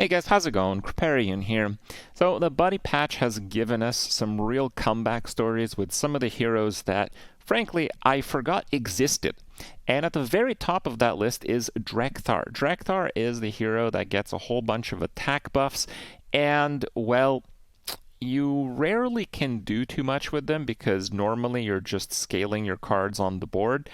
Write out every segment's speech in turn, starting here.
Hey guys, how's it going? Kripparrian here. So the buddy patch has given us some real comeback stories with some of the heroes that, frankly, I forgot existed. And at the very top of that list is Drek'thar. Drek'thar is the hero that gets a whole bunch of attack buffs, and, well, you rarely can do too much with them because normally you're just scaling your cards on the board.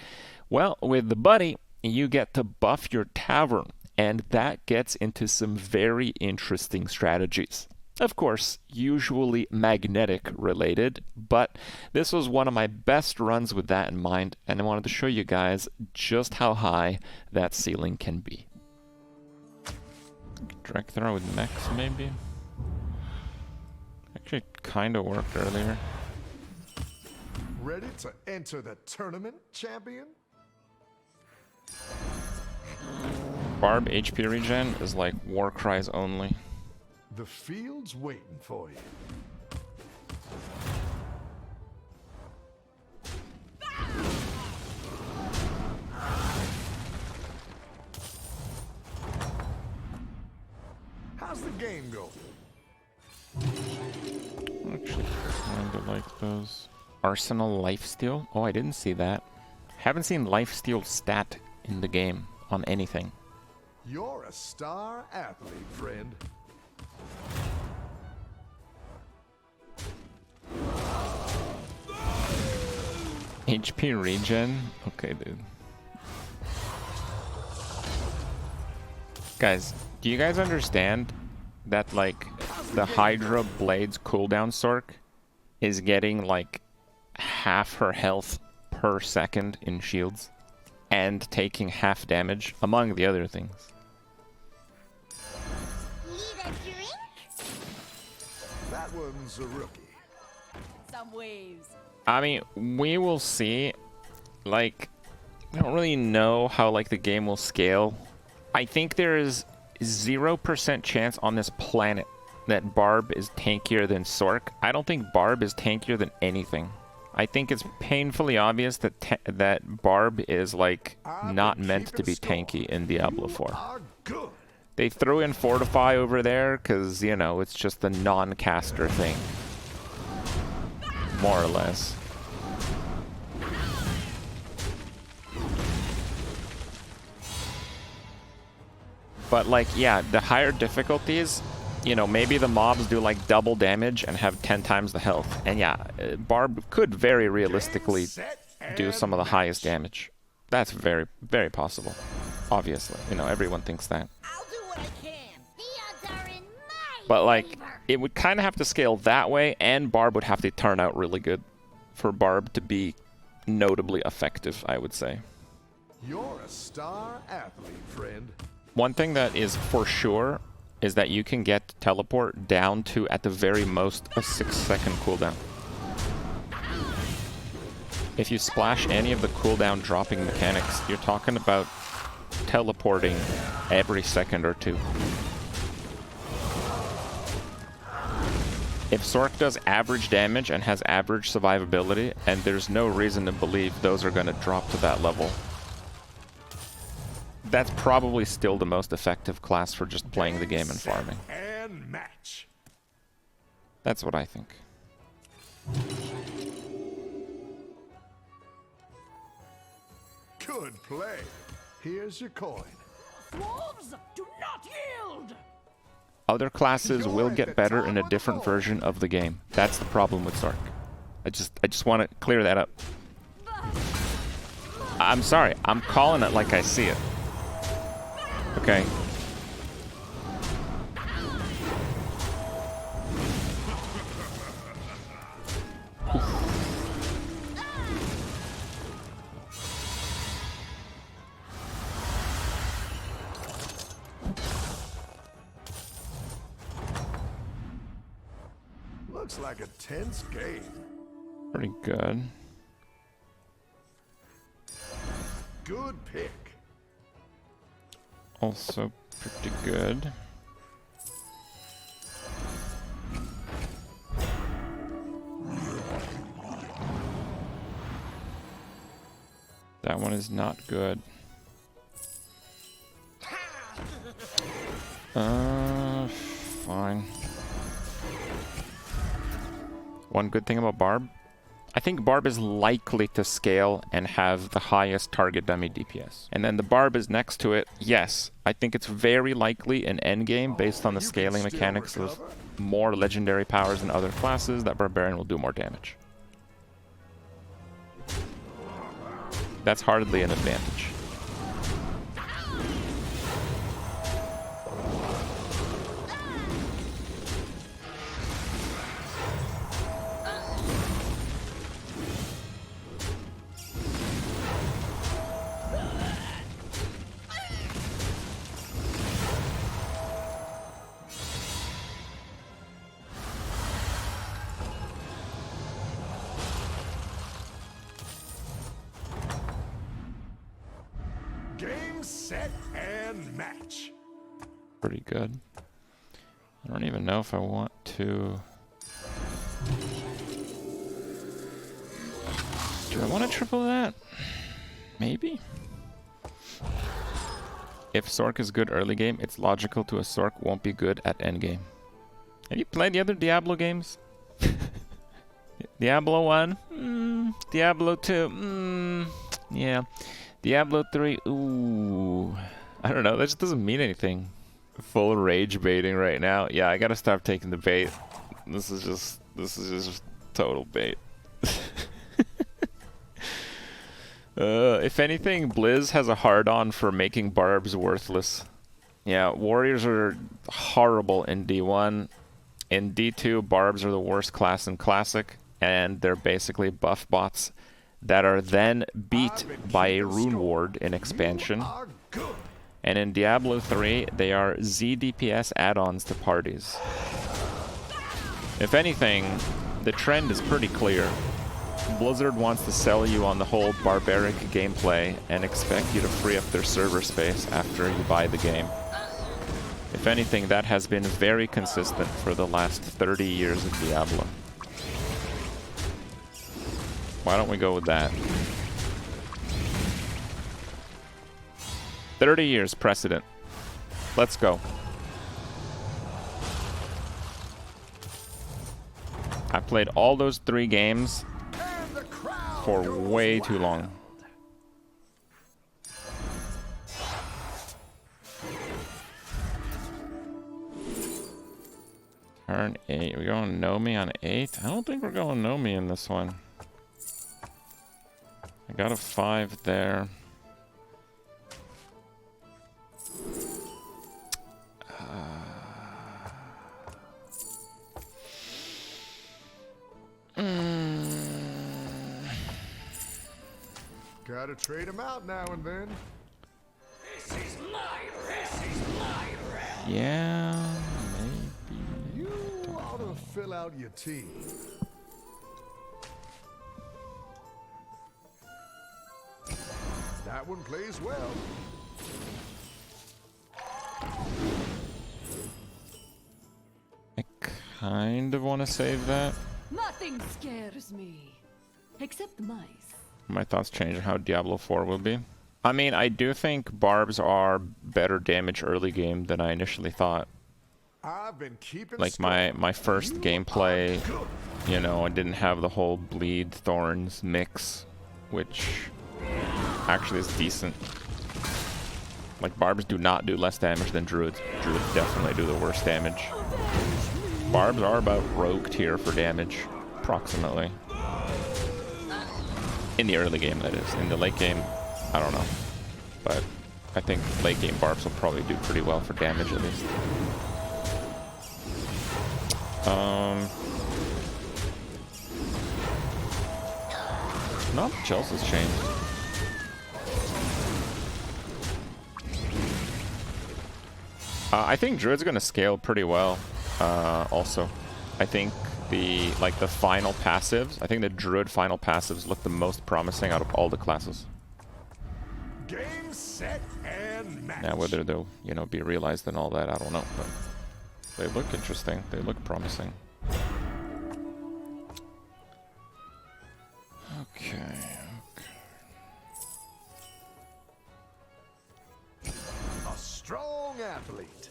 Well, with the buddy, you get to buff your tavern, and that gets into some very interesting strategies. Of course, usually magnetic related, but this was one of my best runs with that in mind, and I wanted to show you guys just how high that ceiling can be. Drek'thar with mechs, maybe? Actually, kinda worked earlier. Ready to enter the tournament, champion? Barb HP regen is like war cries only. The field's waiting for you. How's the game going? Actually, kinda like those. Arsenal lifesteal? Oh, I didn't see that. Haven't seen lifesteal stat in the game on anything. You're a star athlete, friend. HP regen? Okay, dude. Guys, do you guys understand that, like, the Hydra Blade's cooldown Sork is getting, like, half her health per second in shields and taking half damage, among the other things? That one's a rookie. Some waves. I mean, we will see. Like, I don't really know how, like, the game will scale. I think there is 0% chance on this planet that Barb is tankier than Sork. I don't think Barb is tankier than anything. I think it's painfully obvious that that Barb is, like, not meant to be tanky in Diablo 4. They threw in Fortify over there because, you know, it's just the non-caster thing. More or less. But, like, yeah, the higher difficulties, you know, maybe the mobs do, like, double damage and have 10 times the health. And yeah, Barb could very realistically do some of the highest damage. That's very, very possible. Obviously. You know, everyone thinks that. I'll do what I can. The odds are in my But, like, favor. it would kind of have to scale that way, and Barb would have to turn out really good for Barb to be notably effective, I would say. You're a star athlete, friend. One thing that is for sure is that you can get teleport down to, at the very most, a 6-second cooldown. If you splash any of the cooldown dropping mechanics, you're talking about teleporting every second or two. If Sork does average damage and has average survivability, and there's no reason to believe those are going to drop to that level, that's probably still the most effective class for just playing the game and farming. And match. That's what I think. Good play. Here's your coin. Wolves, do not yield. Other classes will get better in a different version of the game. That's the problem with Sork. I just want to clear that up. I'm sorry. I'm calling it like I see it. Okay. Looks like a tense game. Pretty good. Good pick. Also pretty good. That one is not good. fine. One good thing about Barb, I think Barb is likely to scale and have the highest target dummy DPS. And then the Barb is next to it. Yes, I think it's very likely an endgame based on the scaling mechanics of more legendary powers than other classes that Barbarian will do more damage. That's hardly an advantage. Game, set, and match. Pretty good. I don't even know if I want to... Do I want to triple that? Maybe? If Sork is good early game, it's logical to assume Sork won't be good at end game. Have you played the other Diablo games? Diablo 1? Diablo 2? Yeah. Diablo 3? Ooh. I don't know, that just doesn't mean anything. Full rage baiting right now. Yeah, I gotta stop taking the bait. This is just total bait. If anything, Blizz has a hard-on for making Barbs worthless. Yeah, Warriors are horrible in D1. In D2, Barbs are the worst class in Classic, and they're basically buff bots that are then beat by a Rune Ward in Expansion. And in Diablo 3, they are Z DPS add-ons to parties. If anything, the trend is pretty clear. Blizzard wants to sell you on the whole barbaric gameplay and expect you to free up their server space after you buy the game. If anything, that has been very consistent for the last 30 years of Diablo. Why don't we go with that? 30 years precedent. Let's go. I played all those 3 games for way too long. Turn 8. We're going Nomi on 8? I don't think we're going Nomi in this one. I got a 5 there. Gotta trade him out now and then. This is my realm. Yeah, maybe. You ought to fill out your team. That one plays well. I kind of want to save that. Nothing scares me, except mice. My thoughts change on how Diablo 4 will be. I mean, I do think Barbs are better damage early game than I initially thought. I've been keeping Like my first gameplay, you know, I didn't have the whole bleed thorns mix, which actually is decent. Like Barbs do not do less damage than Druids. Druids definitely do the worst damage. Barbs are about rogue tier for damage, approximately. In the early game, that is. In the late game, I don't know. But I think late game Barbs will probably do pretty well for damage at least. Not much else has changed. I think Druid's gonna scale pretty well. Also, I think the final passives. I think the Druid final passives look the most promising out of all the classes. Game, set, and match. Now, whether they'll be realized and all that, I don't know. But they look interesting. They look promising. Okay. A strong athlete.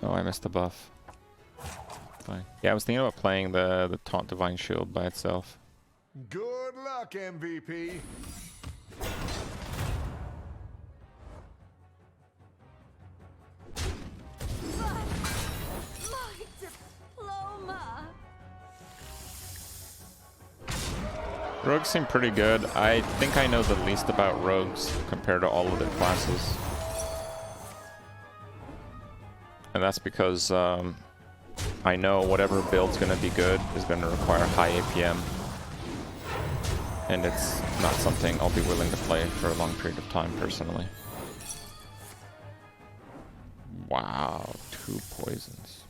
Oh, I missed the buff. Fine. Yeah, I was thinking about playing the Taunt Divine Shield by itself. Good luck, MVP. My diploma. Rogues seem pretty good. I think I know the least about rogues compared to all of their classes. And that's because I know whatever build's going to be good is going to require high APM. And it's not something I'll be willing to play for a long period of time, personally. Wow, 2 poisons.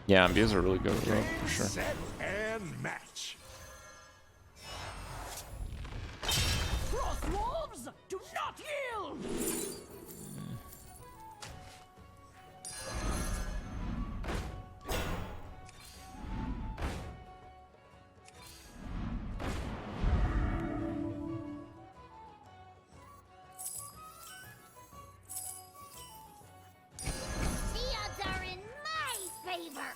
Yeah, MBs are really good at rogue, for sure. Set and match. Frostwolves, do not yield! The odds are in my favor.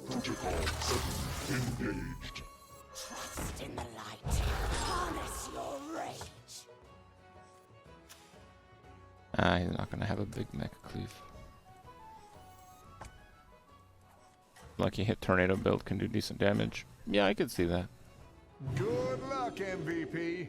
Protocol 7 engaged. Trust in the light. Harness your rage. Ah, he's not gonna have a big mech cleave. Lucky hit tornado build can do decent damage. Yeah, I could see that. Good luck, MVP.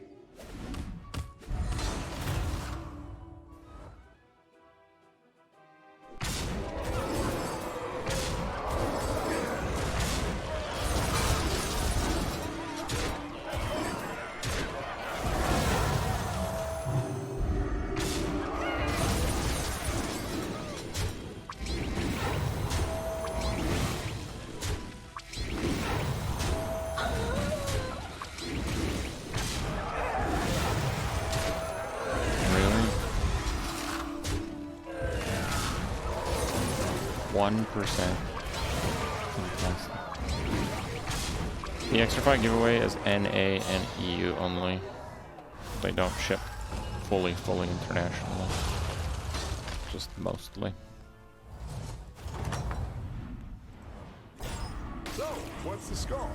Really? 1%. Fantastic. The extra fight giveaway is NA and EU only. They don't ship fully internationally. Just mostly. So, what's the score?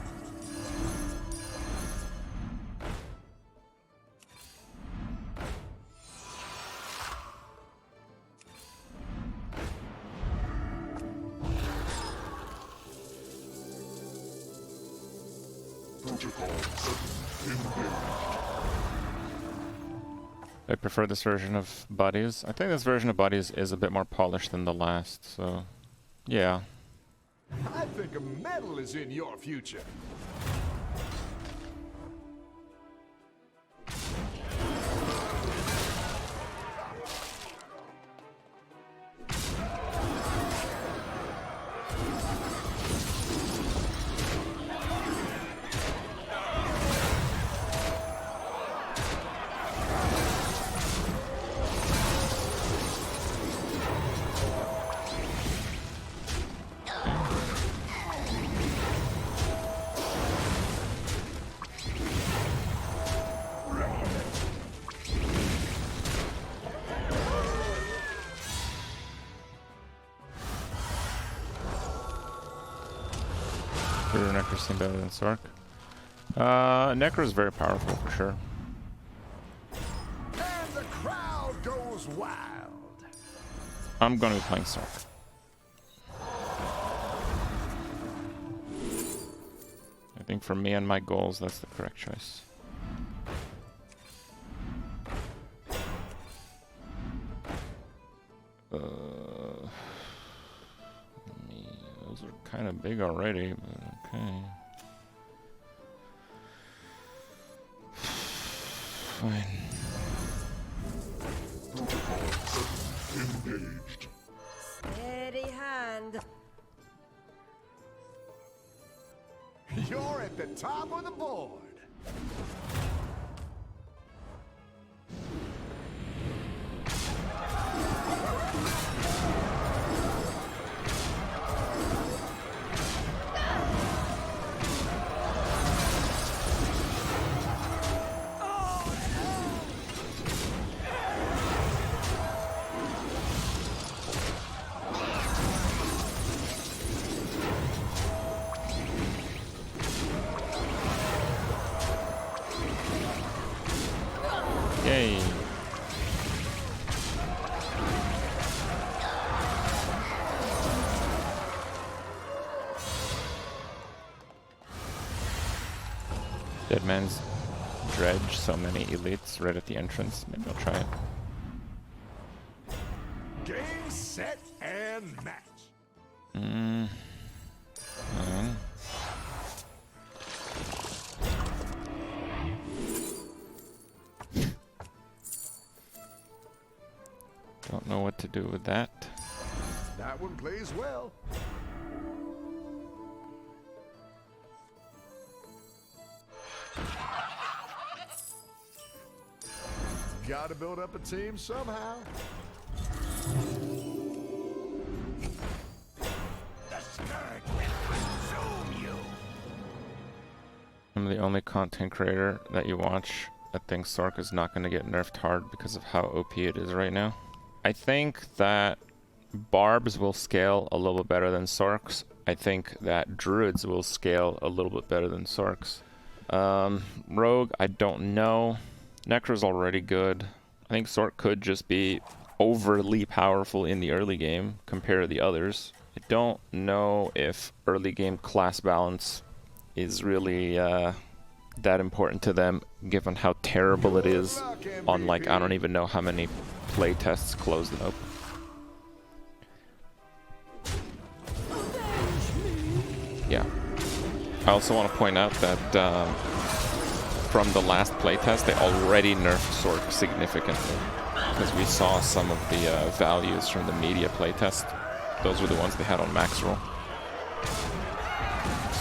Protocol 7 engaged. I prefer this version of Buddies. I think this version of Buddies is a bit more polished than the last, so yeah. I think a medal is in your future. Necro seem better than Sark. Necro is very powerful for sure. And the crowd goes wild. I'm going to be playing Sark. I think for me and my goals, that's the correct choice. Those are kind of big already, but okay. Fine. Engaged. Steady hand. You're at the top of the board. Yay. Dead Man's Dredge, so many elites right at the entrance. Maybe I'll try it. Game, set, and match. Fine. Don't know what to do with that. That one plays well. Gotta build up a team somehow. The scourge will consume you. I'm the only content creator that you watch that thinks Sork is not going to get nerfed hard because of how OP it is right now. I think that Barbs will scale a little bit better than Sorks. I think that Druids will scale a little bit better than Sorks. Rogue, I don't know. Necro's already good. I think Sork could just be overly powerful in the early game compared to the others. I don't know if early game class balance is really that important to them, given how terrible it is on, like, I don't even know how many play tests closed and open. Yeah. I also want to point out that from the last playtest, they already nerfed Sork significantly, because we saw some of the values from the media playtest. Those were the ones they had on max roll.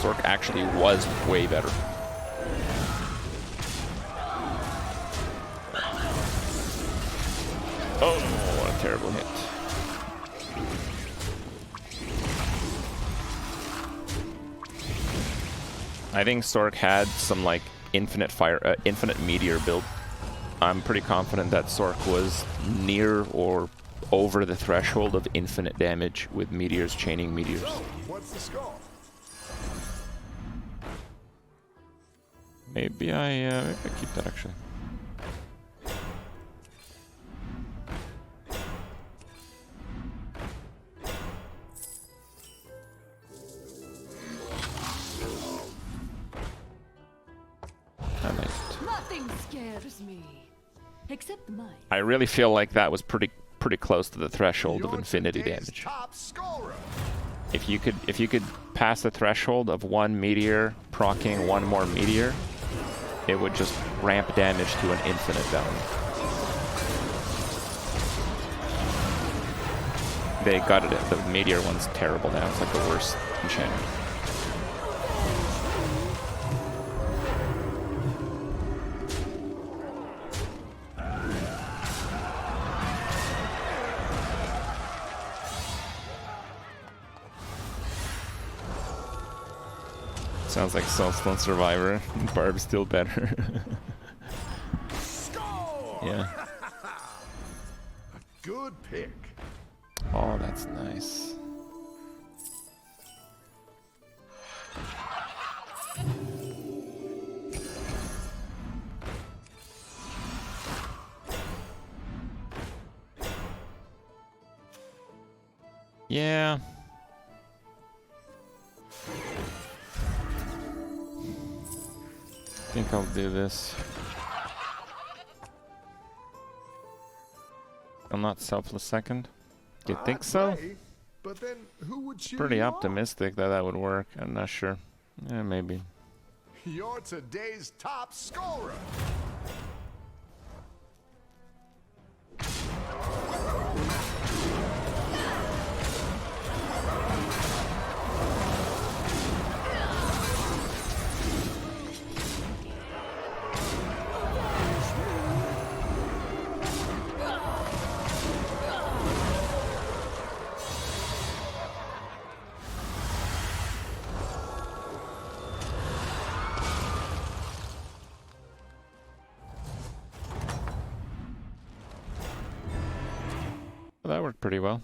Sork actually was way better. Oh, what a terrible hit. I think Sork had some, like, infinite meteor build. I'm pretty confident that Sork was near or over the threshold of infinite damage with meteors chaining meteors. So, what's the score? Maybe I keep that actually. Nothing scares me. Except mine. I really feel like that was pretty close to the threshold of You're infinity today's damage. top scorer. If you could pass the threshold of one meteor proccing one more meteor, it would just ramp damage to an infinite value. They gutted it. The meteor one's terrible now. It's like the worst enchantment. Sounds like Soulstone Survivor. Barb's still better. Score! Yeah. Good pick. Oh, that's nice. Yeah. think I'll do this. I'm not selfless second. Do you think I'd so? play, but then who would cheer Pretty you on? optimistic that that would work. I'm not sure. Yeah, maybe. You're today's top scorer. Well, that worked pretty well.